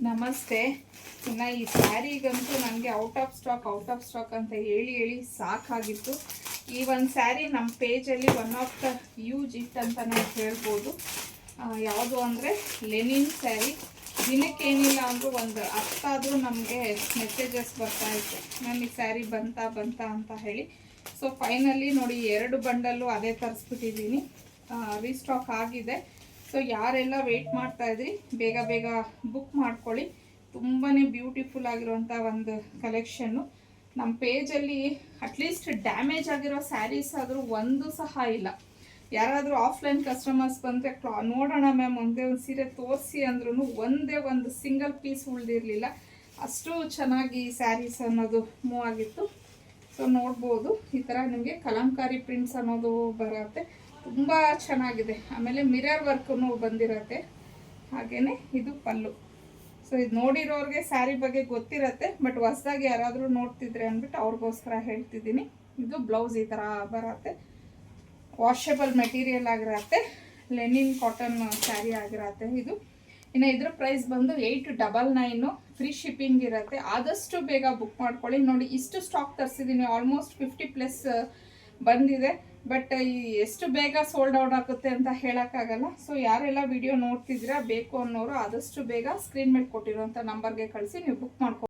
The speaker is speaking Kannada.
ನಮಸ್ತೆ. ಇನ್ನು ಈ ಸ್ಯಾರಿಗಂತೂ ನನಗೆ ಔಟ್ ಆಫ್ ಸ್ಟಾಕ್ ಅಂತ ಹೇಳಿ ಸಾಕಾಗಿತ್ತು. ಈ ಒಂದು ಸ್ಯಾರಿ ನಮ್ಮ ಪೇಜಲ್ಲಿ one of the use it ಅಂತಲೇ ಹೇಳ್ಬೋದು. ಯಾವುದು ಅಂದರೆ ಲೆನಿನ್ ಸ್ಯಾರಿ. ದಿನಕ್ಕೇನಿಲ್ಲ ಅಂದರೂ ಒಂದು 10 ಆದರೂ ನಮಗೆ ಮೆಸೇಜಸ್ ಬರ್ತಾಯಿತ್ತು, ನನಗೆ ಸ್ಯಾರಿ ಬಂತ ಅಂತ ಹೇಳಿ. ಸೊ ಫೈನಲಿ ನೋಡಿ 2 ಬಂಡಲ್ಲು ಅದೇ ತರಿಸ್ಬಿಟ್ಟಿದ್ದೀನಿ. ರೀಸ್ಟಾಕ್ ಆಗಿದೆ. ಸೊ ಯಾರೆಲ್ಲ ವೆಯ್ಟ್ ಮಾಡ್ತಾಯಿದ್ರಿ ಬೇಗ ಬುಕ್ ಮಾಡ್ಕೊಳ್ಳಿ. ತುಂಬಾ ಬ್ಯೂಟಿಫುಲ್ ಆಗಿರುವಂಥ ಒಂದು ಕಲೆಕ್ಷನ್ನು. ನಮ್ಮ ಪೇಜಲ್ಲಿ ಅಟ್ಲೀಸ್ಟ್ ಡ್ಯಾಮೇಜ್ ಆಗಿರೋ ಸ್ಯಾರೀಸ್ ಆದರೂ ಒಂದು ಸಹ ಇಲ್ಲ. ಯಾರಾದರೂ ಆಫ್ಲೈನ್ ಕಸ್ಟಮರ್ಸ್ ಬಂದರೆ ನೋಡೋಣ ಮ್ಯಾಮ್ ಒಂದೇ ಒಂದು ಸೀರೆ ತೋರಿಸಿ ಅಂದ್ರೂ ಒಂದೇ ಒಂದು ಸಿಂಗಲ್ ಪೀಸ್ ಉಳಿದಿರಲಿಲ್ಲ. ಅಷ್ಟು ಚೆನ್ನಾಗಿ ಸ್ಯಾರೀಸ್ ಅನ್ನೋದು ಮೂವ್ ಆಗಿತ್ತು. ಸೊ ನೋಡ್ಬೋದು, ಈ ಥರ ನಿಮಗೆ ಕಲಂಕಾರಿ ಪ್ರಿಂಟ್ಸ್ ಅನ್ನೋದು ಬರುತ್ತೆ, ತುಂಬ ಚೆನ್ನಾಗಿದೆ. ಆಮೇಲೆ ಮಿರರ್ ವರ್ಕೂ ಬಂದಿರತ್ತೆ. ಹಾಗೆಯೇ ಇದು ಪಲ್ಲು. ಸೊ ಇದು ನೋಡಿರೋರಿಗೆ ಸ್ಯಾರಿ ಬಗ್ಗೆ ಗೊತ್ತಿರತ್ತೆ, ಬಟ್ ಹೊಸದಾಗಿ ಯಾರಾದರೂ ನೋಡ್ತಿದ್ರೆ ಅಂದ್ಬಿಟ್ಟು ಅವ್ರಿಗೋಸ್ಕರ ಹೇಳ್ತಿದ್ದೀನಿ. ಇದು ಬ್ಲೌಸ್ ಈ ಥರ ಬರುತ್ತೆ. ವಾಷೇಬಲ್ ಮೆಟೀರಿಯಲ್ ಆಗಿರತ್ತೆ, ಲೆನಿನ್ ಕಾಟನ್ ಸ್ಯಾರಿ ಆಗಿರತ್ತೆ ಇದು. ಇನ್ನು ಇದ್ರ ಪ್ರೈಸ್ ಬಂದು 899. ಫ್ರೀ ಶಿಪ್ಪಿಂಗ್ ಇರುತ್ತೆ. ಆದಷ್ಟು ಬೇಗ ಬುಕ್ ಮಾಡ್ಕೊಳ್ಳಿ. ನೋಡಿ, ಇಷ್ಟು ಸ್ಟಾಕ್ ತರಿಸಿದ್ದೀನಿ, ಆಲ್ಮೋಸ್ಟ್ 50+ ಬಂದಿದೆ. ಬಟ್ ಎಷ್ಟು ಬೇಗ ಸೋಲ್ಡ್ ಔಟ್ ಆಗುತ್ತೆ ಅಂತ ಹೇಳೋಕ್ಕಾಗಲ್ಲ. ಸೊ ಯಾರೆಲ್ಲ ವಿಡಿಯೋ ನೋಡ್ತಿದ್ದೀರಾ ಬೇಕು ಅನ್ನೋರು ಆದಷ್ಟು ಬೇಗ ಸ್ಕ್ರೀನ್ ಮೇಲೆ ಕೊಟ್ಟಿರೋಂಥ ನಂಬರ್ಗೆ ಕಳಿಸಿ ನೀವು ಬುಕ್ ಮಾಡ್ಕೊ.